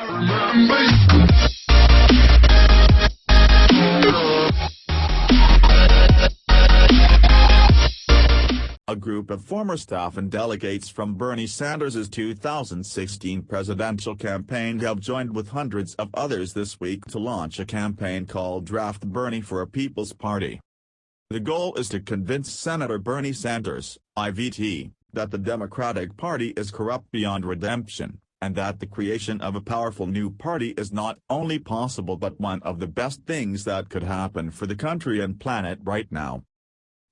A group of former staff and delegates from Bernie Sanders' 2016 presidential campaign have joined with hundreds of others this week to launch a campaign called Draft Bernie for a People's Party. The goal is to convince Senator Bernie Sanders, IVT, that the Democratic Party is corrupt beyond redemption, and that the creation of a powerful new party is not only possible but one of the best things that could happen for the country and planet right now.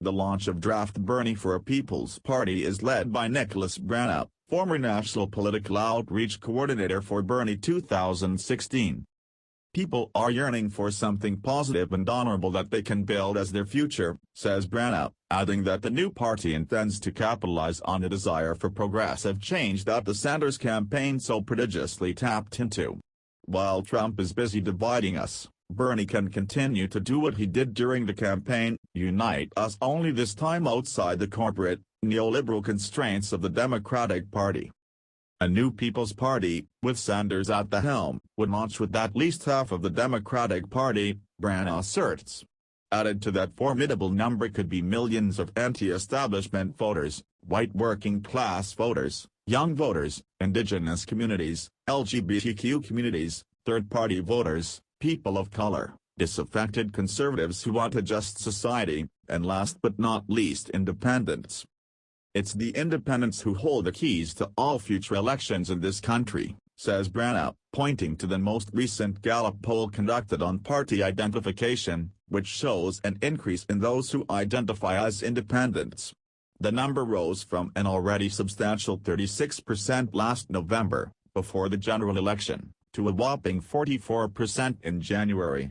The launch of Draft Bernie for a People's Party is led by Nicholas Branagh, former National Political Outreach Coordinator for Bernie 2016. People are yearning for something positive and honorable that they can build as their future, says Branagh, adding that the new party intends to capitalize on a desire for progressive change that the Sanders campaign so prodigiously tapped into. While Trump is busy dividing us, Bernie can continue to do what he did during the campaign, unite us, only this time outside the corporate, neoliberal constraints of the Democratic Party. A new People's Party, with Sanders at the helm, would launch with at least half of the Democratic Party, Branagh asserts. Added to that formidable number could be millions of anti-establishment voters, white working-class voters, young voters, indigenous communities, LGBTQ communities, third-party voters, people of color, disaffected conservatives who want a just society, and last but not least independents. It's the independents who hold the keys to all future elections in this country, says Branagh, pointing to the most recent Gallup poll conducted on party identification, which shows an increase in those who identify as independents. The number rose from an already substantial 36% last November, before the general election, to a whopping 44% in January.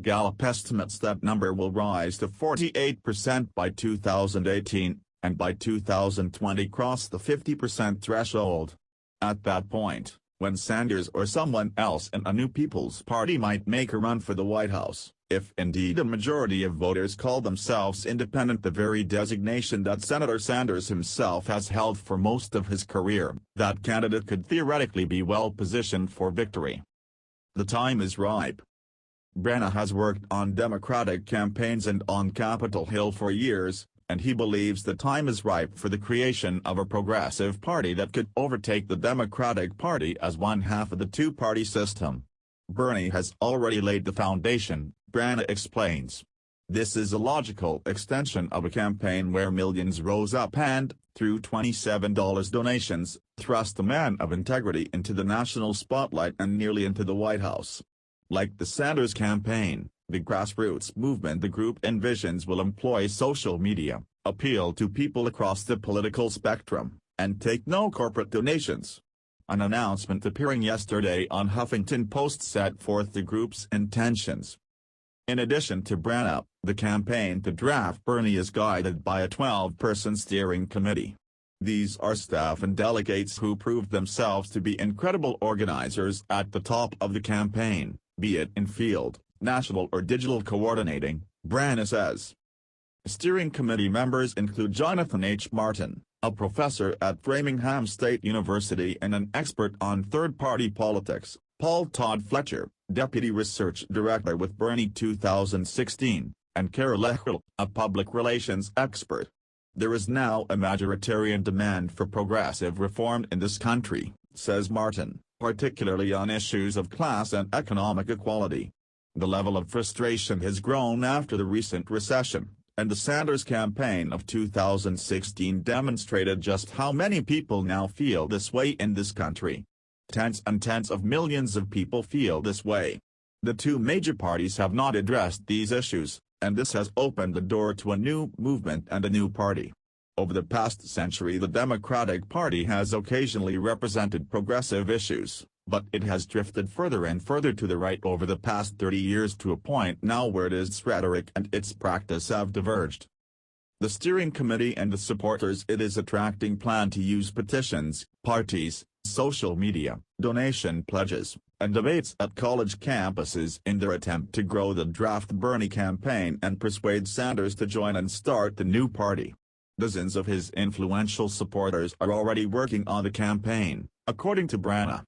Gallup estimates that number will rise to 48% by 2018, and by 2020 cross the 50% threshold. At that point, when Sanders or someone else in a new People's Party might make a run for the White House, if indeed a majority of voters call themselves independent, the very designation that Senator Sanders himself has held for most of his career, that candidate could theoretically be well positioned for victory. The time is ripe. Branagh has worked on Democratic campaigns and on Capitol Hill for years, and he believes the time is ripe for the creation of a progressive party that could overtake the Democratic Party as one half of the two-party system. Bernie has already laid the foundation, Branagh explains. This is a logical extension of a campaign where millions rose up and, through $27 donations, thrust a man of integrity into the national spotlight and nearly into the White House. Like the Sanders campaign, the grassroots movement the group envisions will employ social media, appeal to people across the political spectrum, and take no corporate donations. An announcement appearing yesterday on Huffington Post set forth the group's intentions. In addition to Branagh, the campaign to Draft Bernie is guided by a 12-person steering committee. These are staff and delegates who proved themselves to be incredible organizers at the top of the campaign, be it in field, national or digital coordinating, Branagh says. Steering committee members include Jonathan H. Martin, a professor at Framingham State University and an expert on third-party politics, Paul Todd Fletcher, Deputy Research Director with Bernie 2016, and Carol Leckrell, a public relations expert. There is now a majoritarian demand for progressive reform in this country, says Martin, particularly on issues of class and economic equality. The level of frustration has grown after the recent recession, and the Sanders campaign of 2016 demonstrated just how many people now feel this way in this country. Tens and tens of millions of people feel this way. The two major parties have not addressed these issues, and this has opened the door to a new movement and a new party. Over the past century, the Democratic Party has occasionally represented progressive issues, but it has drifted further and further to the right over the past 30 years to a point now where its rhetoric and its practice have diverged. The steering committee and the supporters it is attracting plan to use petitions, parties, social media, donation pledges, and debates at college campuses in their attempt to grow the Draft Bernie campaign and persuade Sanders to join and start the new party. Dozens of his influential supporters are already working on the campaign, according to Branagh.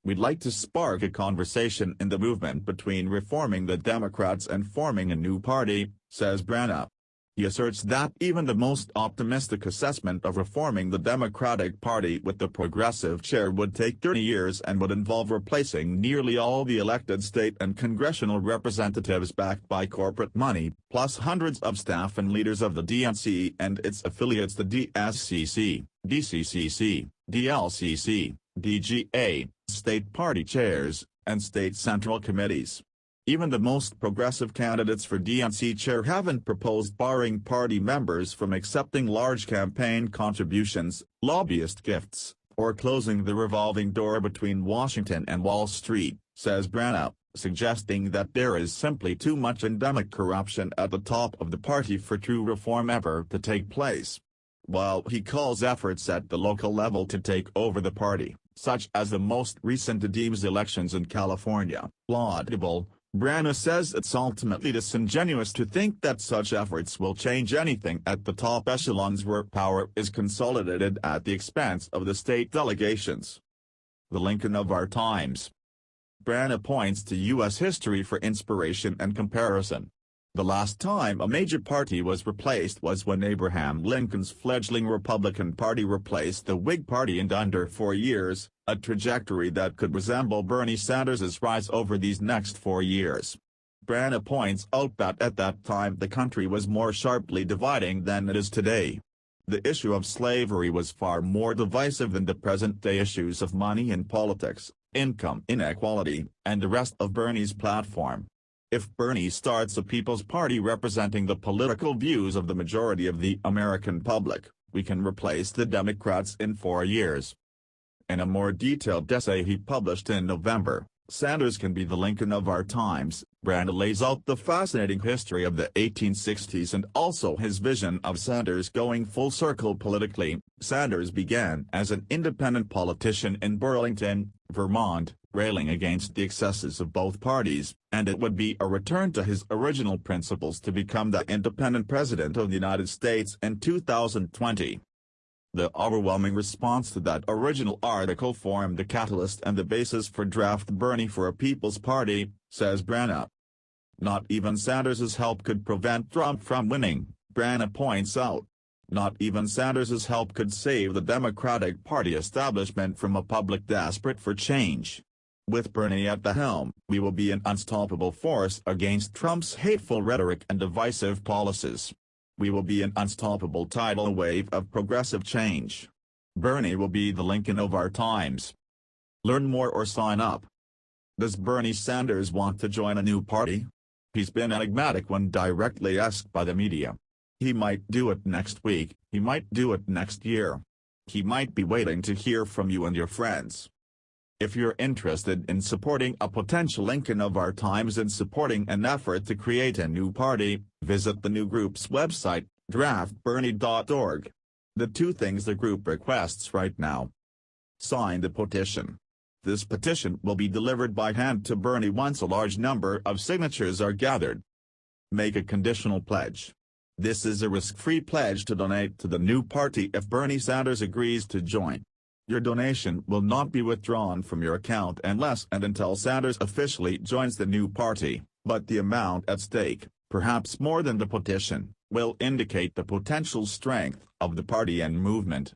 "We'd like to spark a conversation in the movement between reforming the Democrats and forming a new party," says Branagh. He asserts that even the most optimistic assessment of reforming the Democratic Party with the progressive chair would take 30 years and would involve replacing nearly all the elected state and congressional representatives backed by corporate money, plus hundreds of staff and leaders of the DNC and its affiliates, the DSCC, DCCC, DLCC, DGA, state party chairs, and state central committees. Even the most progressive candidates for DNC chair haven't proposed barring party members from accepting large campaign contributions, lobbyist gifts, or closing the revolving door between Washington and Wall Street, says Branagh, suggesting that there is simply too much endemic corruption at the top of the party for true reform ever to take place. While he calls efforts at the local level to take over the party, such as the most recent Deems elections in California, laudable, Branagh says it's ultimately disingenuous to think that such efforts will change anything at the top echelons where power is consolidated at the expense of the state delegations. The Lincoln of our times. Branagh points to U.S. history for inspiration and comparison. The last time a major party was replaced was when Abraham Lincoln's fledgling Republican Party replaced the Whig Party in under 4 years, a trajectory that could resemble Bernie Sanders' rise over these next 4 years. Branagh points out that at that time the country was more sharply dividing than it is today. The issue of slavery was far more divisive than the present-day issues of money and politics, income inequality, and the rest of Bernie's platform. If Bernie starts a People's Party representing the political views of the majority of the American public, we can replace the Democrats in 4 years. In a more detailed essay he published in November, "Sanders Can Be the Lincoln of Our Times," Branagh lays out the fascinating history of the 1860s and also his vision of Sanders going full circle politically. Sanders began as an independent politician in Burlington, Vermont, railing against the excesses of both parties, and it would be a return to his original principles to become the independent president of the United States in 2020. The overwhelming response to that original article formed the catalyst and the basis for draft Bernie for a People's Party, says Branagh. Not even Sanders' help could prevent Trump from winning, Branagh points out. Not even Sanders' help could save the Democratic Party establishment from a public desperate for change. With Bernie at the helm, we will be an unstoppable force against Trump's hateful rhetoric and divisive policies. We will be an unstoppable tidal wave of progressive change. Bernie will be the Lincoln of our times. Learn more or sign up. Does Bernie Sanders want to join a new party? He's been enigmatic when directly asked by the media. He might do it next week, he might do it next year. He might be waiting to hear from you and your friends. If you're interested in supporting a potential Lincoln of our times and supporting an effort to create a new party, visit the new group's website, draftbernie.org. The 2 things the group requests right now. Sign the petition. This petition will be delivered by hand to Bernie once a large number of signatures are gathered. Make a conditional pledge. This is a risk-free pledge to donate to the new party if Bernie Sanders agrees to join. Your donation will not be withdrawn from your account unless and until Sanders officially joins the new party, but the amount at stake, perhaps more than the petition, will indicate the potential strength of the party and movement.